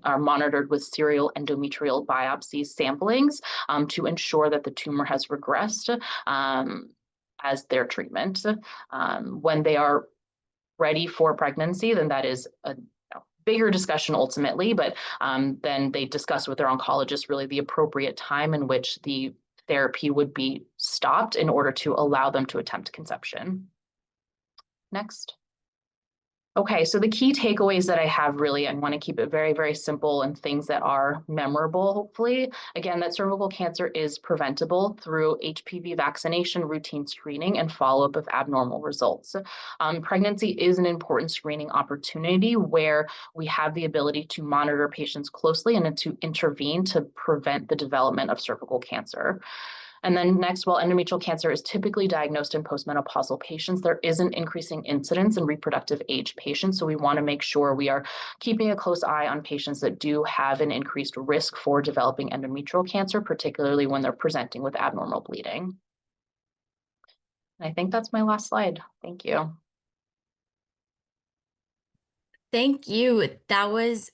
are monitored with serial endometrial biopsy samplings to ensure that the tumor has regressed as their treatment. When they are ready for pregnancy, then that is a bigger discussion ultimately, but then they discuss with their oncologist really the appropriate time in which the therapy would be stopped in order to allow them to attempt conception. Next. Okay, so the key takeaways that I have really, I want to keep it very, very simple and things that are memorable, hopefully. Again, that cervical cancer is preventable through HPV vaccination, routine screening, and follow-up of abnormal results. Pregnancy is an important screening opportunity where we have the ability to monitor patients closely and to intervene to prevent the development of cervical cancer. And then next, while endometrial cancer is typically diagnosed in postmenopausal patients, there is an increasing incidence in reproductive age patients. So we want to make sure we are keeping a close eye on patients that do have an increased risk for developing endometrial cancer, particularly when they're presenting with abnormal bleeding. And I think that's my last slide. Thank you. Thank you. That was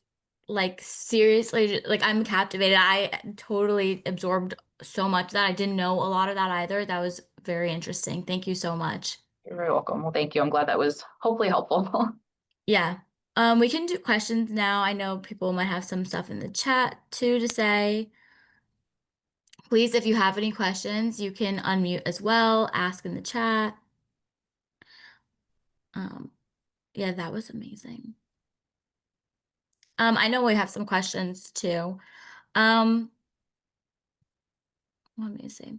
like seriously, like I'm captivated. I totally absorbed so much that I didn't know a lot of that either. That was very interesting. Thank you so much. You're very welcome. Well, thank you. I'm glad that was hopefully helpful. Yeah. We can do questions now. I know people might have some stuff in the chat too to say. Please, if you have any questions, you can unmute as well, ask in the chat. Um, yeah, that was amazing. I know we have some questions too. Let me see.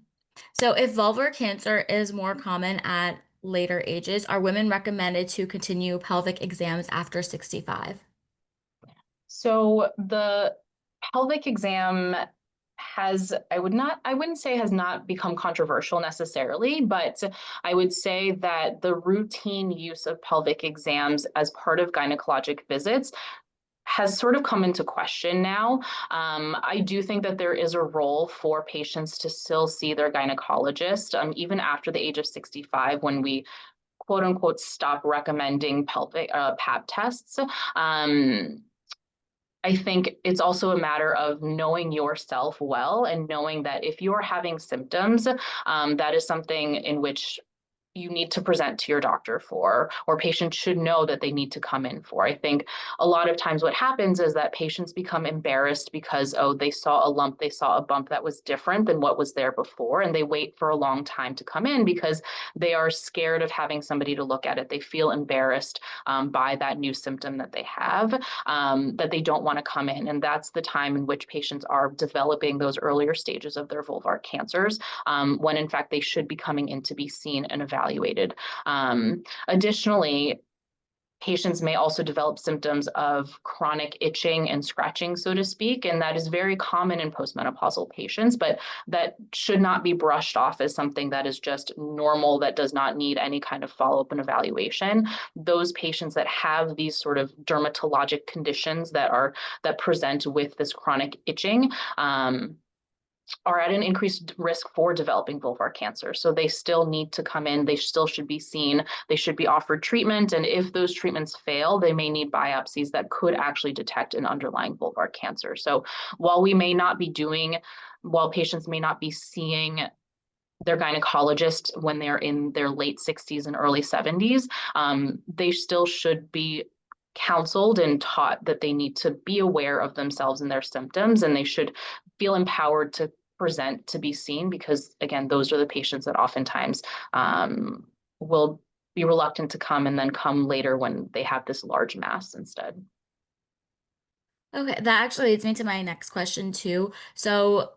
So if vulvar cancer is more common at later ages, are women recommended to continue pelvic exams after 65? So the pelvic exam I wouldn't say has not become controversial necessarily, but I would say that the routine use of pelvic exams as part of gynecologic visits has sort of come into question now. I do think that there is a role for patients to still see their gynecologist, even after the age of 65, when we quote unquote stop recommending pelvic pap tests. I think it's also a matter of knowing yourself well and knowing that if you're having symptoms, that is something in which you need to present to your doctor for, or patients should know that they need to come in for. I think a lot of times what happens is that patients become embarrassed because, oh, they saw a lump, they saw a bump that was different than what was there before, and they wait for a long time to come in because they are scared of having somebody to look at it. They feel embarrassed by that new symptom that they have, that they don't want to come in. And that's the time in which patients are developing those earlier stages of their vulvar cancers, when in fact they should be coming in to be seen and evaluated. Additionally, patients may also develop symptoms of chronic itching and scratching, so to speak, and that is very common in postmenopausal patients, but that should not be brushed off as something that is just normal, that does not need any kind of follow-up and evaluation. Those patients that have these sort of dermatologic conditions that present with this chronic itching, are at an increased risk for developing vulvar cancer. So they still need to come in, they still should be seen, they should be offered treatment. And if those treatments fail, they may need biopsies that could actually detect an underlying vulvar cancer. So while patients may not be seeing their gynecologist when they're in their late 60s and early 70s, they still should be counseled and taught that they need to be aware of themselves and their symptoms, and they should feel empowered to present to be seen, because again, those are the patients that oftentimes will be reluctant to come and then come later when they have this large mass instead. Okay, that actually leads me to my next question too. So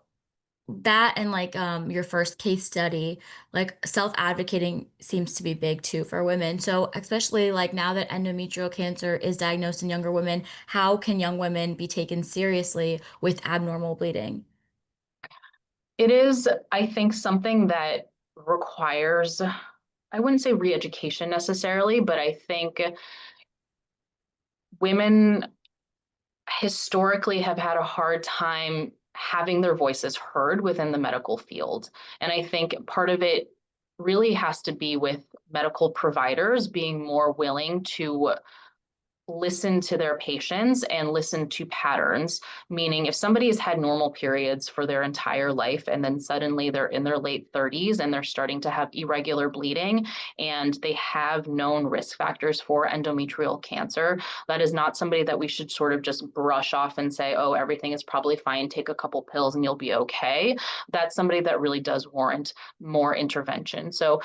that and like your first case study, like self-advocating seems to be big too for women. So especially like now that endometrial cancer is diagnosed in younger women, how can young women be taken seriously with abnormal bleeding? It is, I think, something that requires, I wouldn't say re-education necessarily, but I think women historically have had a hard time having their voices heard within the medical field. And I think part of it really has to be with medical providers being more willing to listen to their patients and listen to patterns. Meaning, if somebody has had normal periods for their entire life and then suddenly they're in their late 30s and they're starting to have irregular bleeding and they have known risk factors for endometrial cancer, that is not somebody that we should sort of just brush off and say, oh, everything is probably fine, take a couple pills and you'll be okay. That's somebody that really does warrant more intervention. So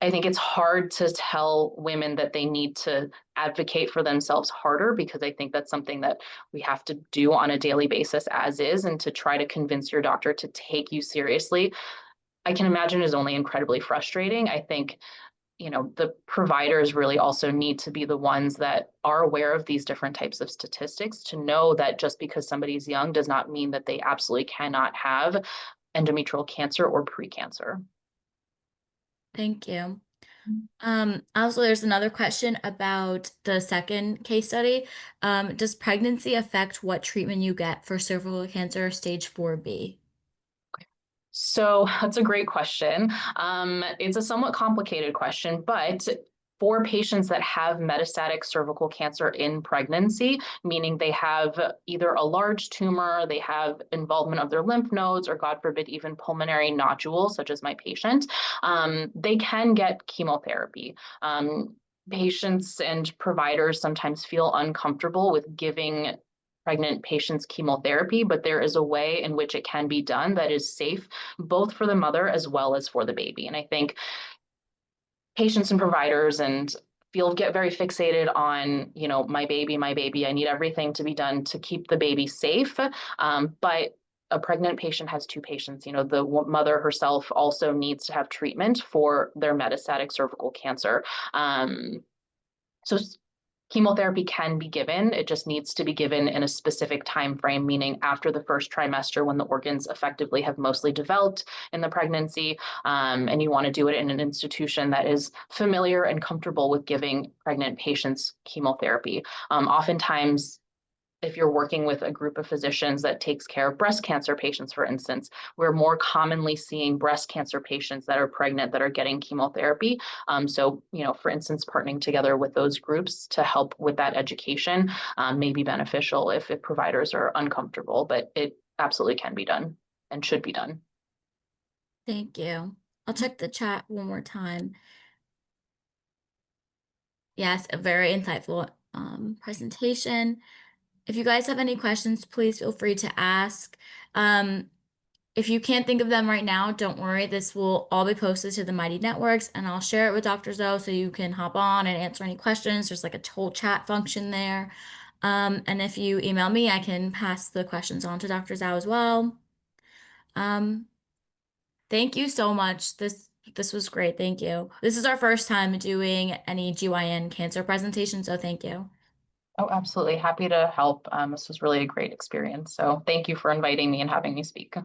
I think it's hard to tell women that they need to advocate for themselves harder, because I think that's something that we have to do on a daily basis as is, and to try to convince your doctor to take you seriously, I can imagine is only incredibly frustrating. I think, the providers really also need to be the ones that are aware of these different types of statistics, to know that just because somebody's young does not mean that they absolutely cannot have endometrial cancer or precancer. Thank you. Also, there's another question about the second case study. Does pregnancy affect what treatment you get for cervical cancer stage 4B? So that's a great question. It's a somewhat complicated question, but for patients that have metastatic cervical cancer in pregnancy, meaning they have either a large tumor, they have involvement of their lymph nodes, or God forbid, even pulmonary nodules, such as my patient, they can get chemotherapy. Patients and providers sometimes feel uncomfortable with giving pregnant patients chemotherapy, but there is a way in which it can be done that is safe both for the mother as well as for the baby. And I think patients and providers and field get very fixated on, my baby, I need everything to be done to keep the baby safe. But a pregnant patient has two patients. The mother herself also needs to have treatment for their metastatic cervical cancer. So chemotherapy can be given. It just needs to be given in a specific time frame, meaning after the first trimester, when the organs effectively have mostly developed in the pregnancy. And you want to do it in an institution that is familiar and comfortable with giving pregnant patients chemotherapy. Oftentimes, if you're working with a group of physicians that takes care of breast cancer patients, for instance, we're more commonly seeing breast cancer patients that are pregnant that are getting chemotherapy. So, for instance, partnering together with those groups to help with that education may be beneficial if providers are uncomfortable, but it absolutely can be done and should be done. Thank you. I'll check the chat one more time. Yes, a very insightful presentation. If you guys have any questions, please feel free to ask. If you can't think of them right now, don't worry. This will all be posted to the Mighty Networks, and I'll share it with Dr. Zoe so you can hop on and answer any questions. There's like a whole chat function there. And if you email me, I can pass the questions on to Dr. Zhao as well. Um, thank you so much. This was great. Thank you. This is our first time doing any GYN cancer presentation, so thank you. Oh, absolutely. Happy to help. This was really a great experience. So thank you for inviting me and having me speak. Of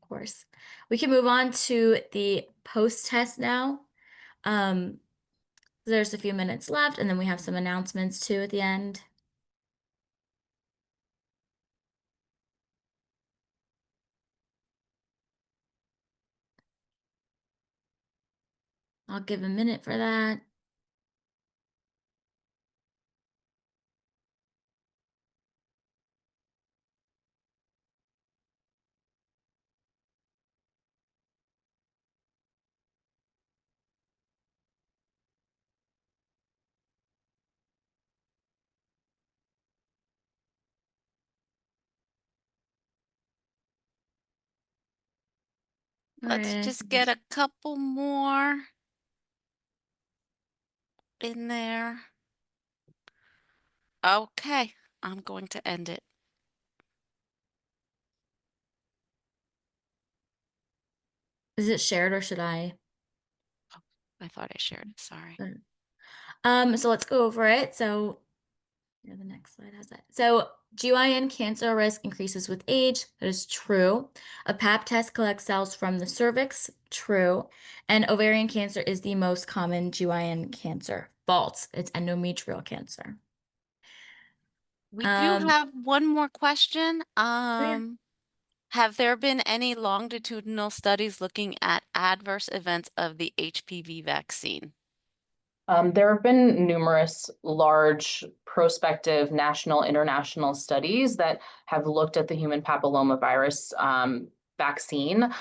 course. We can move on to the post-test now. There's a few minutes left, and then we have some announcements too at the end. I'll give a minute for that. All Let's right. just get a couple more in there. Okay, I'm going to end it. Is it shared or should I? Oh, I thought I shared it. Sorry. So let's go over it. So yeah, the next slide has that. So GYN cancer risk increases with age. That is true. A pap test collects cells from the cervix. True. And ovarian cancer is the most common GYN cancer. False. It's endometrial cancer. We do Um, have one more question. yeah. Have there been any longitudinal studies looking at adverse events of the HPV vaccine? There have been numerous large prospective national, international studies that have looked at the human papillomavirus vaccine.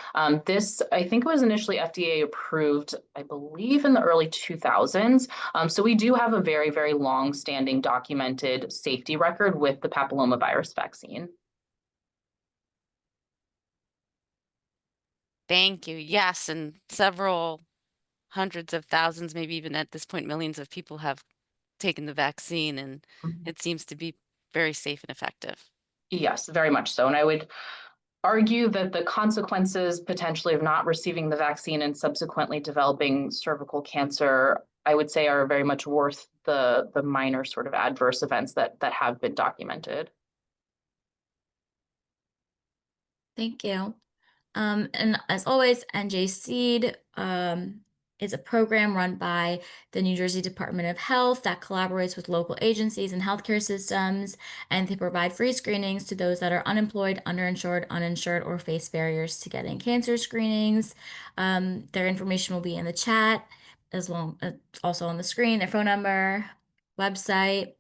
This, I think, was initially FDA approved, I believe, in the early 2000s. So we do have a very, very long-standing documented safety record with the papillomavirus vaccine. Thank you. Yes, and several hundreds of thousands, maybe even at this point, millions of people have taken the vaccine, and it seems to be very safe and effective. Yes, very much so. And I would argue that the consequences potentially of not receiving the vaccine and subsequently developing cervical cancer, I would say, are very much worth the minor sort of adverse events that have been documented. Thank you. And as always, NJ Seed is a program run by the New Jersey Department of Health that collaborates with local agencies and healthcare systems, and they provide free screenings to those that are unemployed, underinsured, uninsured, or face barriers to getting cancer screenings. Their information will be in the chat, as well as also on the screen, their phone number, website.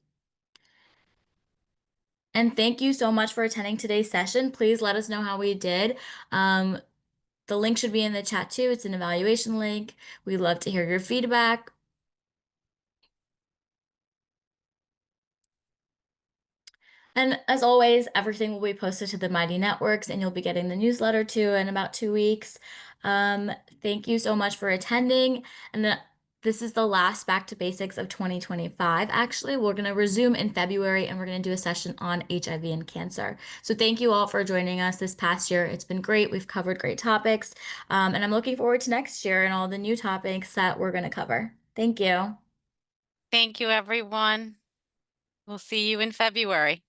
And thank you so much for attending today's session. Please let us know how we did. The link should be in the chat too. It's an evaluation link. We'd love to hear your feedback. And as always, everything will be posted to the Mighty Networks, and you'll be getting the newsletter too in about 2 weeks. Thank you so much for attending. And this is the last Back to Basics of 2025. Actually, we're going to resume in February, and we're going to do a session on HIV and cancer. So thank you all for joining us this past year. It's been great. We've covered great topics. And I'm looking forward to next year and all the new topics that we're going to cover. Thank you. Thank you, everyone. We'll see you in February.